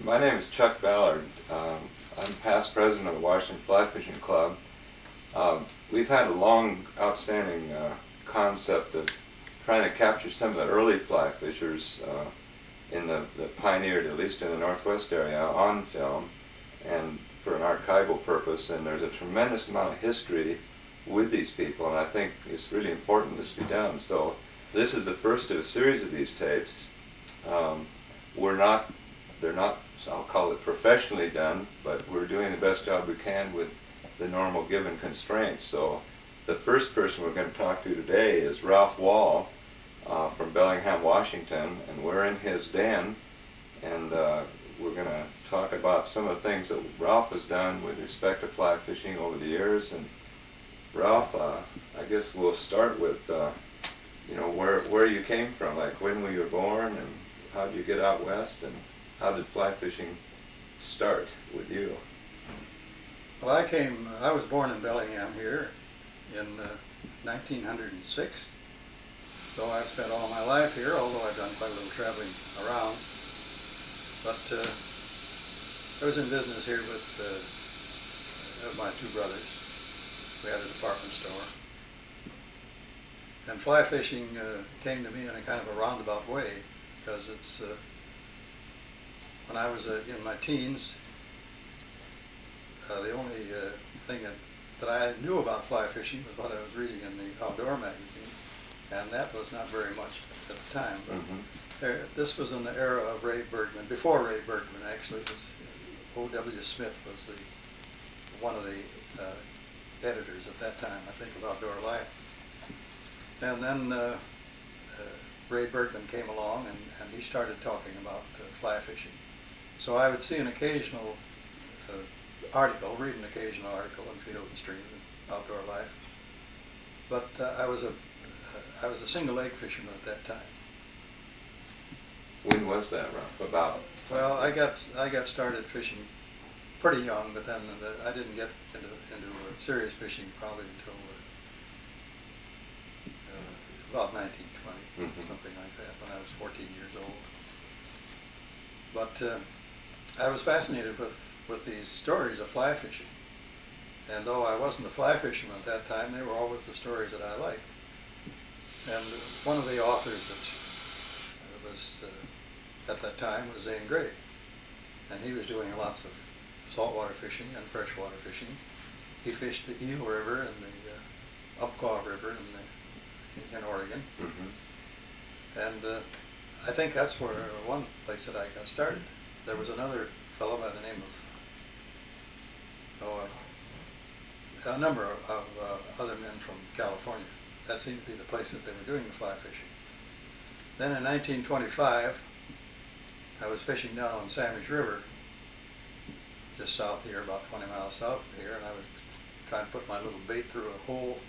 My name is Chuck Ballard. I'm past president of the Washington Fly Fishing Club. We've had a long outstanding concept of trying to capture some of the early fly fishers in the pioneered, at least in the Northwest area, on film and for an archival purpose. And there's a tremendous amount of history with these people, and I think it's really important this be done. So this is the first of a series of these tapes. They're not, I'll call it professionally done, but we're doing the best job we can with the normal given constraints. So the first person we're going to talk to today is Ralph Wall from Bellingham, Washington, and we're in his den, and we're going to talk about some of the things that Ralph has done with respect to fly fishing over the years. And Ralph, I guess we'll start with where you came from, like when were you born, and how did you get out west, and how did fly fishing start with you? Well, I was born in Bellingham here in 1906, so I've spent all my life here, although I've done quite a little traveling around. But I was in business here with my two brothers. We had a department store. And fly fishing came to me in a kind of a roundabout way, because it's when I was in my teens, the only thing that I knew about fly fishing was what I was reading in the outdoor magazines, and that was not very much at the time. But this was in the era of Ray Bergman. Before Ray Bergman, actually, it was O.W. Smith was one of the editors at that time, I think, of Outdoor Life. And then Ray Bergman came along, and he started talking about fly fishing. So I would see an occasional read an occasional article in Field and Stream and Outdoor Life. But I was a single leg fisherman at that time. When was that, Ralph? About? Well, I got started fishing pretty young, but then I didn't get into serious fishing probably until about 1920, something like that, when I was 14 years old. But I was fascinated with these stories of fly fishing. And though I wasn't a fly fisherman at that time, they were always the stories that I liked. And one of the authors that was at that time was Zane Grey. And he was doing lots of saltwater fishing and freshwater fishing. He fished the Eel River and the Umpqua River in Oregon. And I think that's where one place that I got started. There was another fellow by the name of a number of other men from California. That seemed to be the place that they were doing the fly fishing. Then in 1925, I was fishing down on Sandwich River, just south here, about 20 miles south of here, and I was trying to put my little bait through a hole,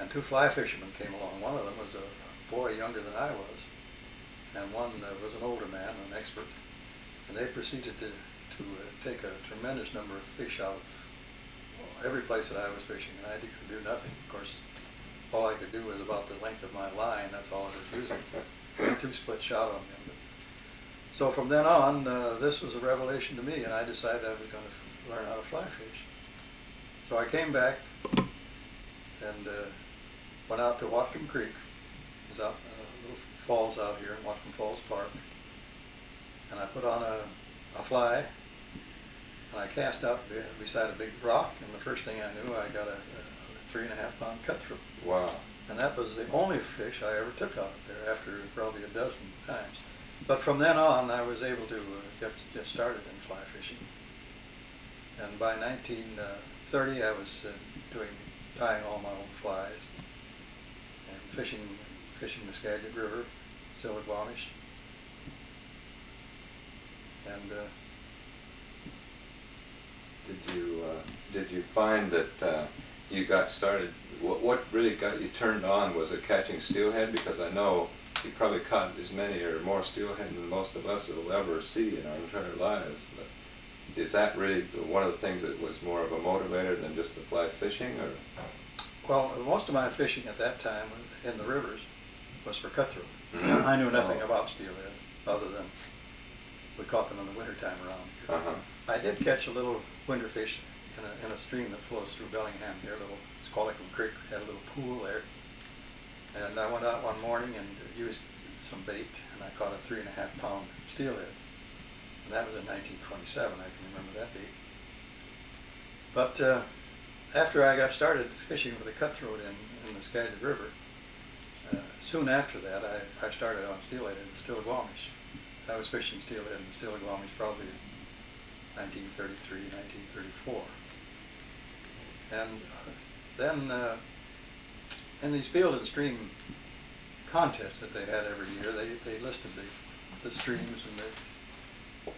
and two fly fishermen came along. One of them was a boy younger than I was, and one was an older man, an expert, and they proceeded to take a tremendous number of fish out of every place that I was fishing, and I could do nothing. Of course, all I could do was about the length of my line. That's all I was using. Two split shot on them. So from then on, this was a revelation to me, and I decided I was going to learn how to fly fish. So I came back and went out to Whatcom Creek. There's little falls out here in Whatcom Falls Park. And I put on a fly, and I cast out beside a big rock, and the first thing I knew, I got a 3.5-pound cutthroat. Wow. And that was the only fish I ever took out of there, after probably a dozen times. But from then on, I was able to get started in fly fishing. And by 1930, I was tying all my own flies and fishing the Skagit River, Stillaguamish. And did you find that you got started? What really got you turned on? Was it catching steelhead? Because I know you probably caught as many or more steelhead than most of us will ever see in our entire lives. But is that really one of the things that was more of a motivator than just the fly fishing? Or? Well, most of my fishing at that time in the rivers was for cutthroat. I knew nothing about steelhead other than we caught them in the wintertime around here. Uh-huh. I did catch a little winter fish in a stream that flows through Bellingham here, little Squalicum Creek, had a little pool there. And I went out one morning and used some bait, and I caught a 3.5 pound steelhead. And that was in 1927, I can remember that date. But after I got started fishing with a cutthroat in the Skagit River, soon after that I started on steelhead in the Stillaguamish. I was fishing steelhead in the Stillaguamish probably in 1933, 1934. And then in these field and stream contests that they had every year, they listed the streams and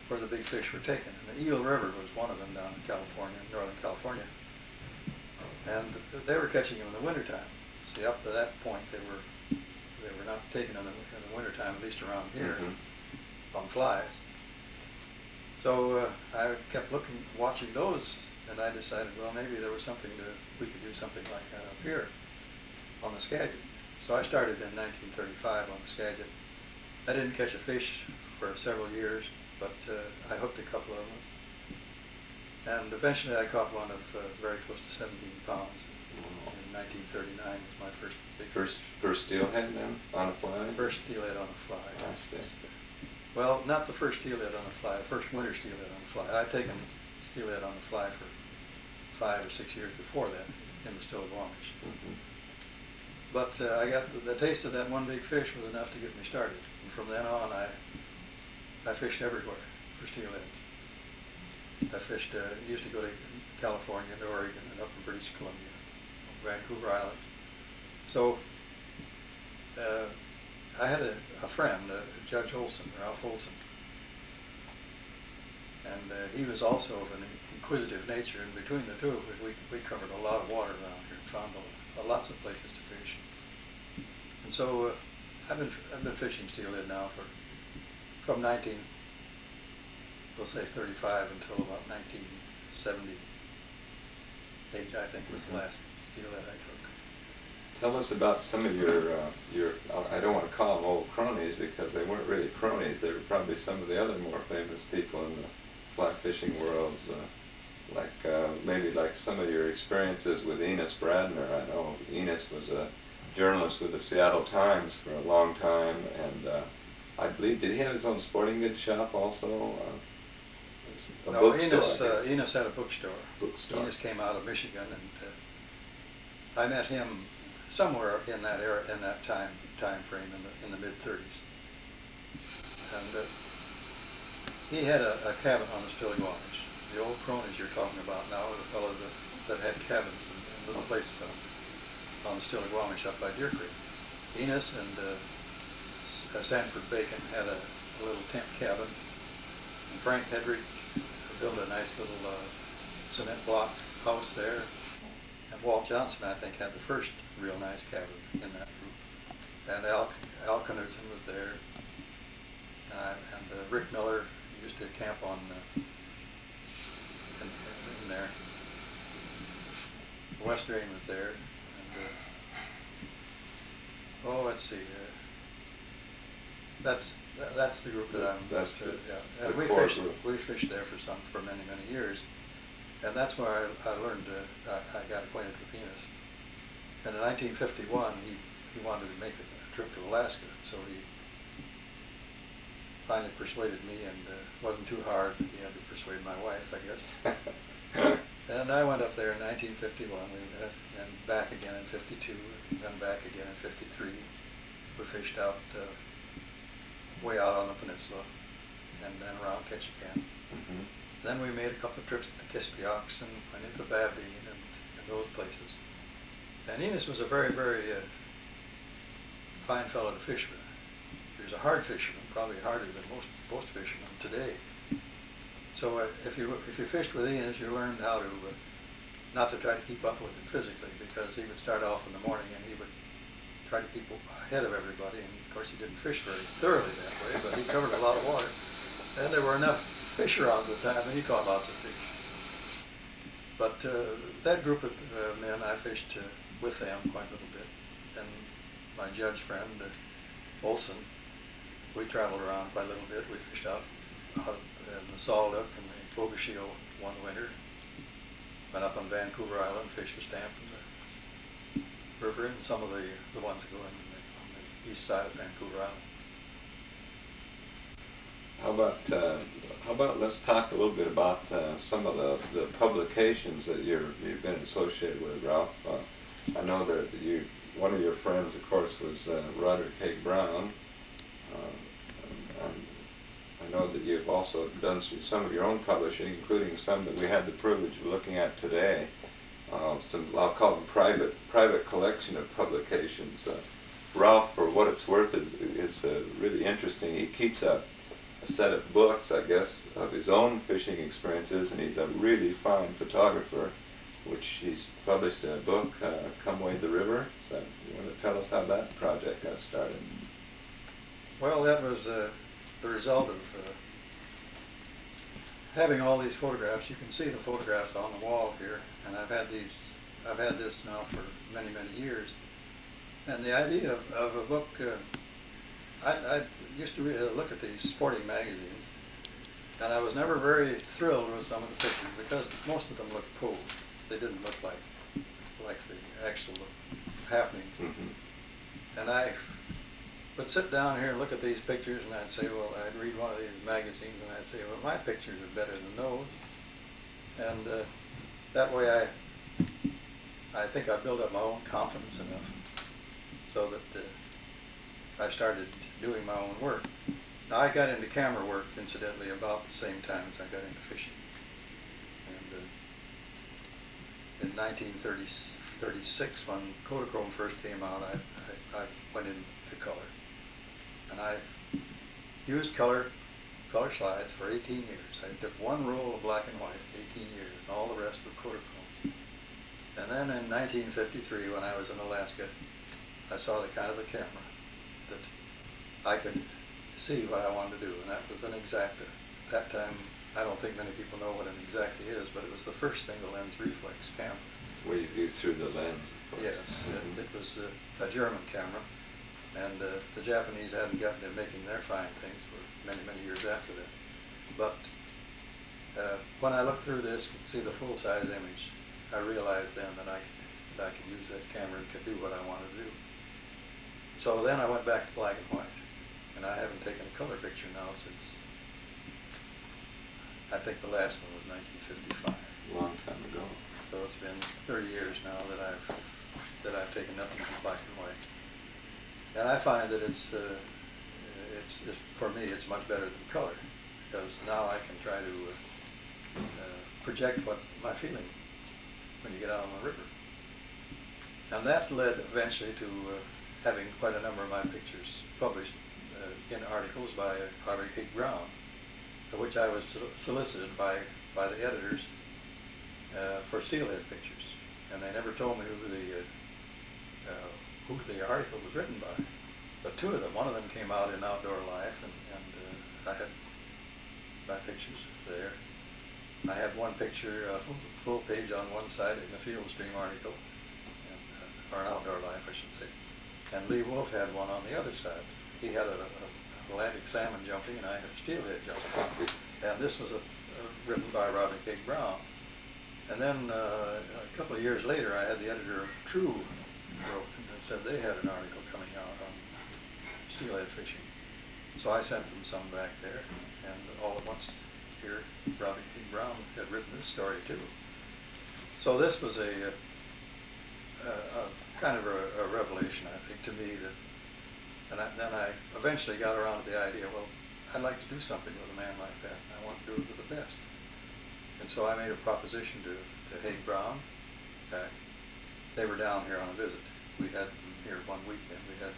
where the big fish were taken. And the Eel River was one of them down in California, Northern California. And they were catching them in the wintertime. See, up to that point, they were not taken in the wintertime, at least around here, on flies. So I kept watching those, and I decided, well, maybe there was we could do something like that up here on the Skagit. So I started in 1935 on the Skagit. I didn't catch a fish for several years, but I hooked a couple of them. And eventually I caught one of very close to 17 pounds. In 1939 was my first big First steelhead then, on a fly? First steelhead on a fly. I see. Well, not the first steelhead on a fly, the first winter steelhead on a fly. I'd taken steelhead on the fly for 5 or 6 years before that in the Stillaguamish. But I got the taste of that one big fish was enough to get me started. And from then on, I fished everywhere for steelhead. I fished, used to go to California and Oregon and up in British Columbia, Vancouver Island. So I had a friend, Judge Olson, Ralph Olson, and he was also of an inquisitive nature, and between the two of us, we covered a lot of water around here and found lots of places to fish. And so I've been fishing steelhead now from 35 until about 1978, I think, was the last steelhead I took. Tell us about some of your I don't want to call them old cronies because they weren't really cronies. They were probably some of the other more famous people in the fly fishing worlds, maybe like some of your experiences with Enos Bradner. I know Enos was a journalist with the Seattle Times for a long time, and I believe, did he have his own sporting goods shop also? No, Enos had a bookstore. Enos came out of Michigan, and I met him somewhere in that era, in that time frame, in the mid-30s. And he had a cabin on the Stillaguamish. The old cronies you're talking about now are the fellows that had cabins in little places on the Stillaguamish up by Deer Creek. Enos and Sanford Bacon had a little tent cabin, and Frank Hedrick built a nice little cement block house there. And Walt Johnson, I think, had the first real nice cabin in that group. And Al Knudsen was there. And Rick Miller used to camp in there. Wes Drain was there. And, let's see. That's the group that I'm. That's yeah. And we fished there for many years, and that's where I learned. I got acquainted with Enos. And in 1951, he wanted to make a trip to Alaska, so he finally persuaded me, and it wasn't too hard. He had to persuade my wife, I guess. And I went up there in 1951, and back again in 52, and then back again in 53. We fished out way out on the peninsula, and then around Ketchikan. Then we made a couple of trips to the Kispiox and into Babine and those places. And Enos was a very fine fellow to fish with. He was a hard fisherman, probably harder than most fishermen today. So if you fished with Enos, you learned how to not to try to keep up with him physically, because he would start off in the morning and he would try to keep ahead of everybody. And of course, he didn't fish very thoroughly that way, but he covered a lot of water. And there were enough fish around at the time, and he caught lots of fish. But that group of men, I fished with them quite a little bit. And my judge friend, Olson, we traveled around quite a little bit. We fished out the Salduck and the Bogashio one winter. Went up on Vancouver Island, fished the Stampin River, and some of the ones that go on the east side of Vancouver Island. How about let's talk a little bit about some of the publications that you've been associated with, Ralph. I know that one of your friends, of course, was Roderick Haig Brown. And I know that you've also done some of your own publishing, including some that we had the privilege of looking at today. Some, I'll call them private collection of publications. Ralph, for what it's worth, is really interesting. He keeps a set of books, I guess, of his own fishing experiences, and he's a really fine photographer, which he's published a book, Come Wade the River. So you want to tell us how that project got started? Well, that was the result of having all these photographs. You can see the photographs on the wall here, and I've had this now for many, many years. And the idea of a book, I used to look at these sporting magazines, and I was never very thrilled with some of the pictures because most of them looked posed. They didn't look like the actual happenings. Mm-hmm. And I would sit down here and look at these pictures, and I'd say, well, I'd read one of these magazines, and I'd say, well, my pictures are better than those. And that way I think I built up my own confidence enough so that I started doing my own work. Now, I got into camera work, incidentally, about the same time as I got into fishing. And in 1936, when Kodachrome first came out, I went into color. And I used color slides for 18 years. I took one roll of black and white, 18 years, and all the rest were Kodachromes. And then in 1953, when I was in Alaska, I saw the kind of a camera that I could see what I wanted to do, and that was an Exacta. At that time, I don't think many people know what an Exacta is, but it was the first single lens reflex camera. Where you view through the lens, of course. Yes, it was a German camera, and the Japanese hadn't gotten to making their fine things for many, many years after that. But when I looked through this and see the full-size image, I realized then that I could use that camera and could do what I wanted to do. So then I went back to black and white, and I haven't taken a color picture now since, I think the last one was 1955. A long time ago. So it's been 30 years now that I've taken nothing but black and white. And I find that it's for me, it's much better than color, because now I can try to project what my feeling when you get out on the river. And that led eventually to having quite a number of my pictures published in articles by Roderick Haig Brown, which I was solicited by the editors for steelhead pictures. And they never told me who the article was written by. But two of them, one of them came out in Outdoor Life, and I had my pictures there. I had one picture, full page on one side in the Field Stream article, or an Outdoor Life, I should say. And Lee Wolf had one on the other side. He had an Atlantic salmon jumping, and I had steelhead jumping. And this was written by Roderick Haig Brown. And then a couple of years later, I had the editor of True wrote and said they had an article coming out on steelhead fishing. So I sent them some back there, and all at once here, Roderick Haig Brown had written this story too. So this was a kind of a revelation, I think, to me. Then I eventually got around to the idea, well, I'd like to do something with a man like that. I want to do it with the best. And so I made a proposition to Haig Brown. They were down here on a visit. We had them here one weekend. We had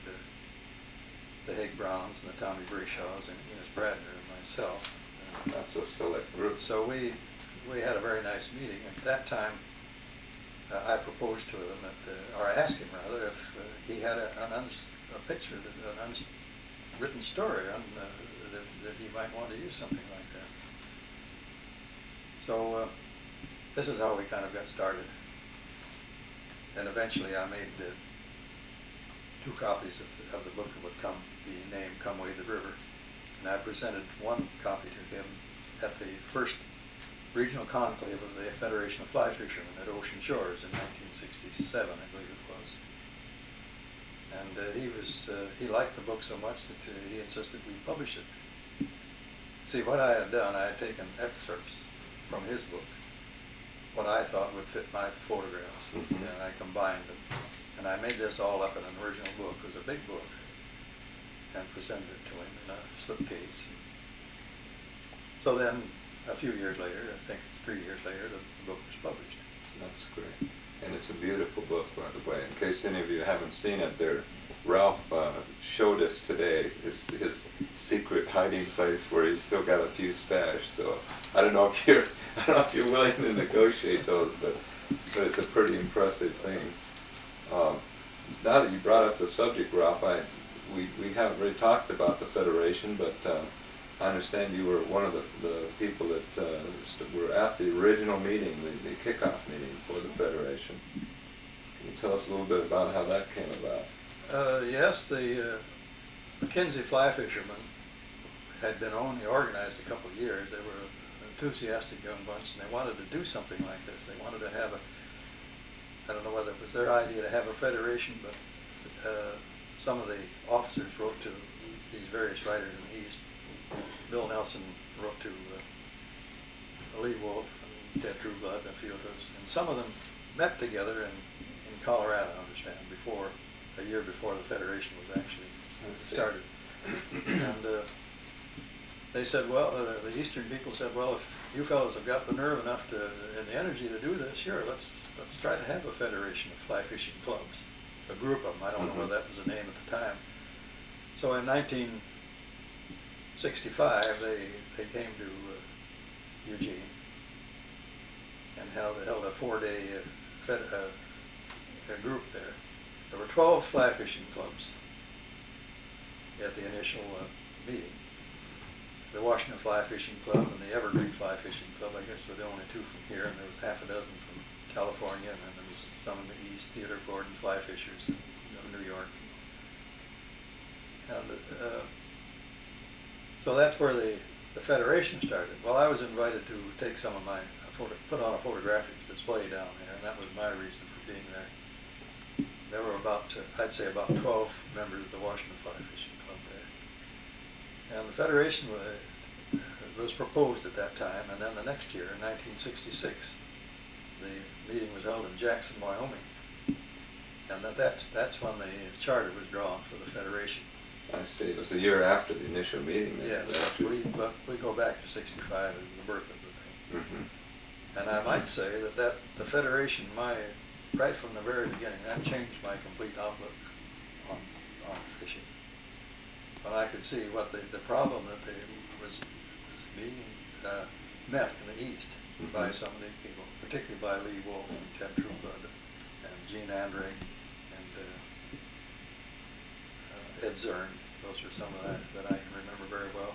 the Haig Browns and the Tommy Breshaws and Enos Bradner and myself. That's a select group. So we had a very nice meeting. At that time, I proposed to him or I asked him rather, if he had a picture, an unwritten story that he might want to use something like that. So this is how we kind of got started. And eventually I made 2 copies of the book that would be named Come Wade the River. And I presented one copy to him at the first regional conclave of the Federation of Fly Fishermen at Ocean Shores in 1967, I believe it was. And he liked the book so much that he insisted we publish it. See, what I had done, I had taken excerpts from his book, what I thought would fit my photographs, and I combined them. And I made this all up in an original book. It was a big book, and presented it to him in a slipcase. So then, a few years later, I think it's 3 years later, the book was published. That's great. And it's a beautiful book, by the way. In case any of you haven't seen it, Ralph showed us today his secret hiding place where he's still got a few stash. So I don't know if you're willing to negotiate those, but it's a pretty impressive thing. Now that you brought up the subject, Ralph, we haven't really talked about the Federation, but I understand you were one of the people that were at the original meeting, the kickoff meeting for the Federation. Can you tell us a little bit about how that came about? Yes, the Mackenzie Fly Fishermen had been only organized a couple of years. They were an enthusiastic young bunch, and they wanted to do something like this. They wanted to have I don't know whether it was their idea to have a federation, but some of the officers wrote to these various writers in the East. Bill Nelson wrote to Lee Wolf and Ted Trueblood and a few of those, and some of them met together in Colorado, I understand, a year before the Federation was actually started. And they said, well, the Eastern people said, well, if you fellows have got the nerve enough and the energy to do this, sure, let's try to have a federation of fly fishing clubs, a group of them. I don't know whether that was the name at the time. So in 1965, they came to Eugene and held a 4-day group there. There were 12 fly fishing clubs at the initial meeting. The Washington Fly Fishing Club and the Evergreen Fly Fishing Club, I guess, were the only two from here, and there was half a dozen from California, and then there was some in the East, Theodore Gordon Fly Fishers of New York. And so that's where the Federation started. Well, I was invited to take some of put on a photographic display down there, and that was my reason for being there. There were I'd say about 12 members of the Washington Fly Fishing Club there. And the Federation was proposed at that time, and then the next year, in 1966, the meeting was held in Jackson, Wyoming. And that's when the charter was drawn for the Federation. I see. It was a year after the initial meeting. Yes, but we go back to 65 as the birth of the thing. Mm-hmm. And I might say that the Federation, right from the very beginning, that changed my complete outlook on fishing. When I could see what the problem that was being met in the East by some of these people, particularly by Lee Wolf and Ted Trueblood and Gene Andre and Ed Zern. Those are some of that I can remember very well.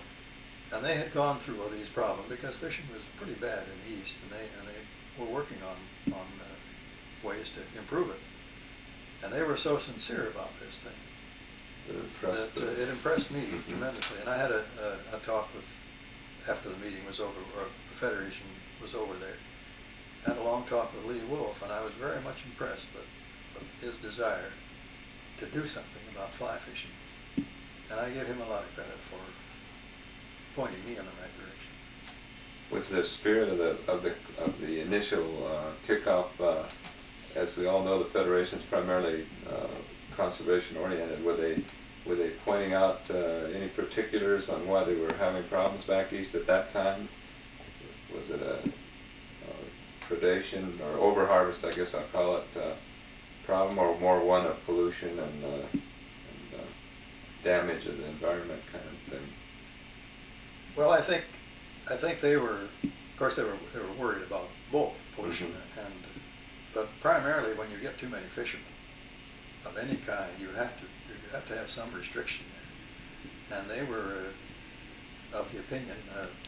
And they had gone through all these problems because fishing was pretty bad in the East, and they were working on ways to improve it. And they were so sincere about this thing that it impressed me tremendously. And I had a talk after the meeting was over, or the Federation was over there. I had a long talk with Lee Wolf, and I was very much impressed with his desire to do something about fly fishing. And I give him a lot of credit for pointing me in the right direction. Was the spirit of the initial kickoff? As we all know, the Federation's primarily conservation oriented. Were they pointing out any particulars on why they were having problems back east at that time? Was it a predation or overharvest, I guess I'll call it, problem, or more one of pollution and damage of the environment kind of thing? Well, I think they were, of course, they were worried about both pollution but primarily when you get too many fishermen of any kind, you have to have some restriction there. And they were of the opinion,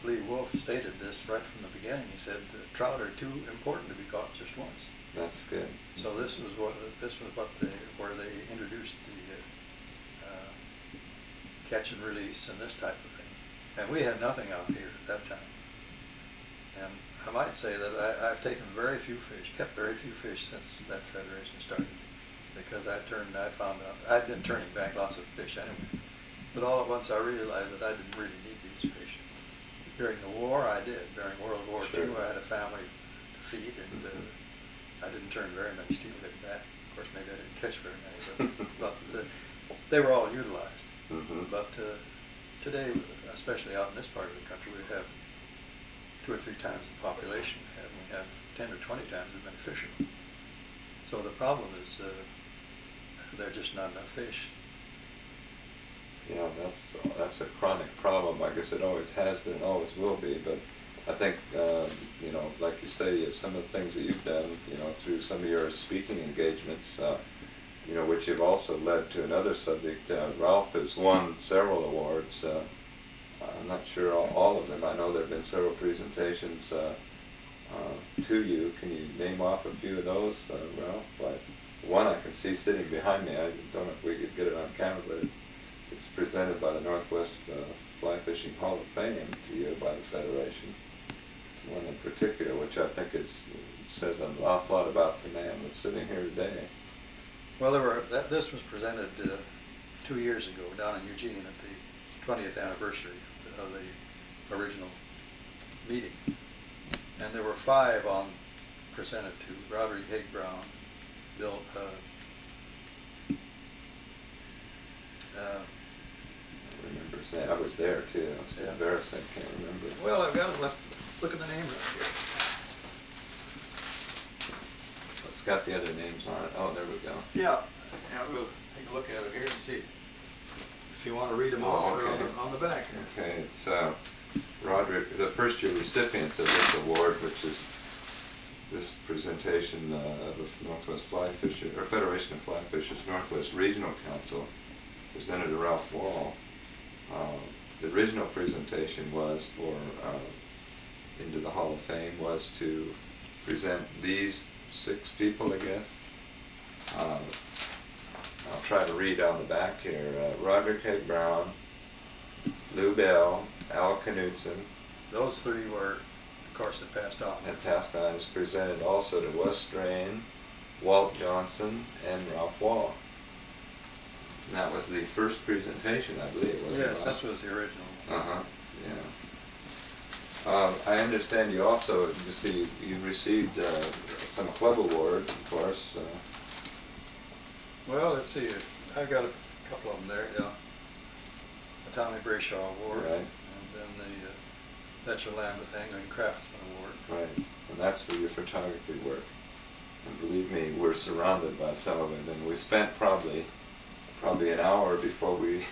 Lee Wolf stated this right from the beginning. He said the trout are too important to be caught just once. That's good. So this was where they introduced the catch and release and this type of thing. And we had nothing out here at that time. might say that I've taken very few fish, kept very few fish since that federation started, because I found out I'd been turning back lots of fish anyway. But all at once I realized that I didn't really need these fish. During the war, I did. During World War Sure. II, I had a family to feed, and I didn't turn very many steelhead back. Of course, maybe I didn't catch very many, but they were all utilized. Mm-hmm. But today, especially out in this part of the country, we have 2 or 3 times the population we have, and we have 10 or 20 times as many fishermen. So the problem is there are just not enough fish. Yeah, that's a chronic problem. I guess it always has been and always will be. But I think, you know, like you say, some of the things that you've done, you know, through some of your speaking engagements, you know, which have also led to another subject. Ralph has won several awards. I'm not sure all of them. I know there have been several presentations to you. Can you name off a few of those, Ralph? Like one I can see sitting behind me. I don't know if we could get it on camera, but it's presented by the Northwest Fly Fishing Hall of Fame to you by the Federation. It's one in particular, which I think says an awful lot about the man that's sitting here today. Well, this was presented 2 years ago down in Eugene at the 20th anniversary of the original meeting. And there were 5 presented to Roderick Haig Brown, Bill, I remember saying, I was there too. I was embarrassed, I can't remember. well, I've got it. Let's look at the name right here. It's got the other names on it. Oh, there we go. Yeah, we'll take a look at it here and see if you want to read them all. okay. They're on the back here. Okay, it's Roderick, the first year recipients of this award, which is this presentation of the Northwest Fly Fishers, or Federation of Fly Fishers Northwest Regional Council, presented to Ralph Wall. The original presentation was for into the Hall of Fame was to present these 6 people, I guess. I'll try to read on the back here. Roderick Haig Brown, Lou Bell, Al Knudsen. Those 3 were, of course, that passed on. And passed on. Is presented also to Wes Strain, Walt Johnson, and Ralph Wall. And that was the first presentation, I believe, wasn't it? Yes, this was the original. Uh-huh, yeah. I understand you also, you see, you received some club awards, of course. Well, let's see. I've got a couple of them there, yeah. The Tommy Brayshaw Award. Right. And then the Fletcher Lambeth Angling Craftsman Award. Right, and that's for your photography work. And believe me, we're surrounded by some of it, and we spent probably an hour before we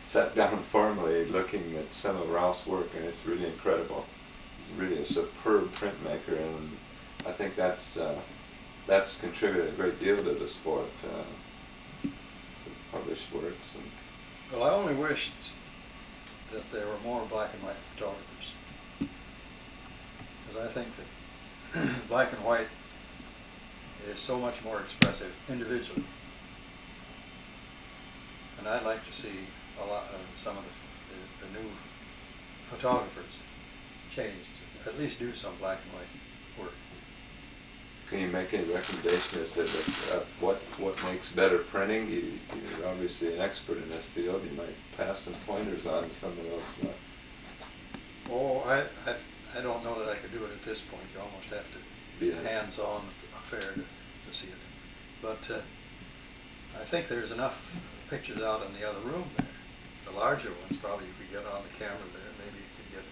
sat down formally looking at some of Ralph's work, and it's really incredible. He's really a superb printmaker, and I think that's contributed a great deal to the sport, the published works. And Well, I only wished that there were more black and white photographers, because I think that black and white is so much more expressive individually. And I'd like to see a lot of some of the new photographers change, at least do some black and white work. can you make any recommendation as to what makes better printing? You're obviously an expert in this field. You might pass some pointers on some of those. Oh, I don't know that I could do it at this point. You almost have to be a hands-on affair to see it. But I think there's enough pictures out in the other room there. The larger ones, probably you could get on the camera there. Maybe you could get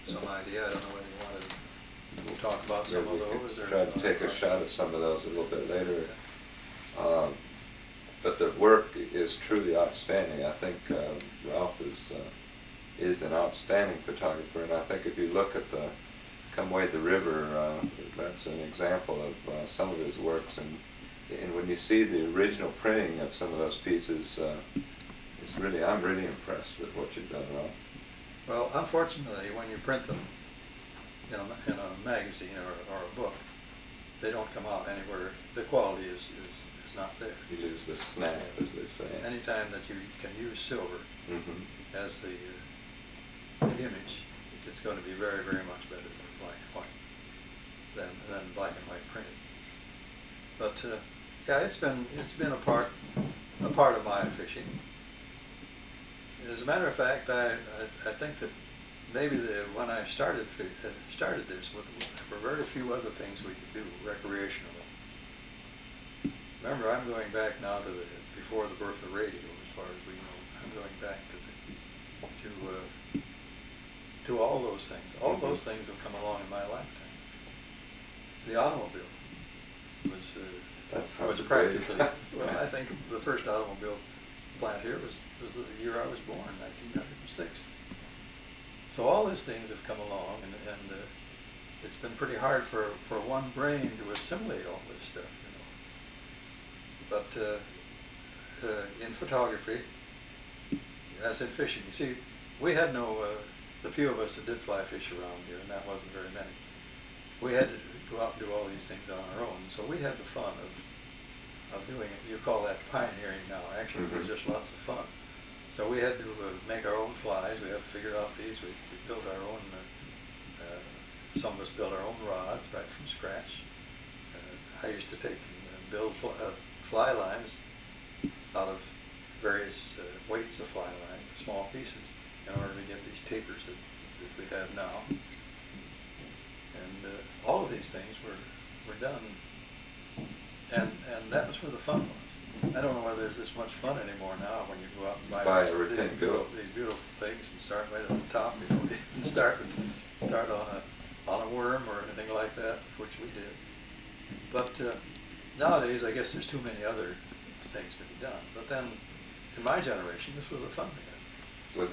some idea. I don't know whether you want to talk about some of those. Or try to take a shot at some of those a little bit later. But the work is truly outstanding. I think Ralph is an outstanding photographer, and I think if you look at the Come Wade the River, that's an example of some of his works, and when you see the original printing of some of those pieces, I'm really impressed with what you've done, Ralph. Well, unfortunately, when you print them in a magazine or a book, they don't come out anywhere. The quality is not there. You lose the snap, as they say. Anytime that you can use silver as the image, it's going to be very, very much better than black and white. than black and white printing. But yeah, it's been a part of my fishing. As a matter of fact, I think that maybe when I started this, there were very few other things we could do recreationally. Remember, I'm going back now to before the birth of radio, as far as we know. I'm going back to all those things. All those things have come along in my lifetime. The automobile was practically, well, I think the first automobile plant here was the year I was born, 1906. So all these things have come along, and it's been pretty hard for one brain to assimilate all this stuff, you know. But in photography, as in fishing, you see, we had the few of us that did fly fish around here, and that wasn't very many, we had to go out and do all these things on our own. So we had the fun of doing it. You call that pioneering now. Actually, it was just lots of fun. So we had to make our own flies. We had to figure out these. We built our own, some of us built our own rods right from scratch. I used to take and build fly lines out of various weights of fly line, small pieces, in order to get these tapers that we have now. And all of these things were done, and that was where the fun was. I don't know whether there's this much fun anymore now when you go out and buy everything built. These beautiful things and start right at the top. You know, and start on a worm or anything like that, which we did. But nowadays, I guess there's too many other things to be done. But then, in my generation, this was a fun thing. Was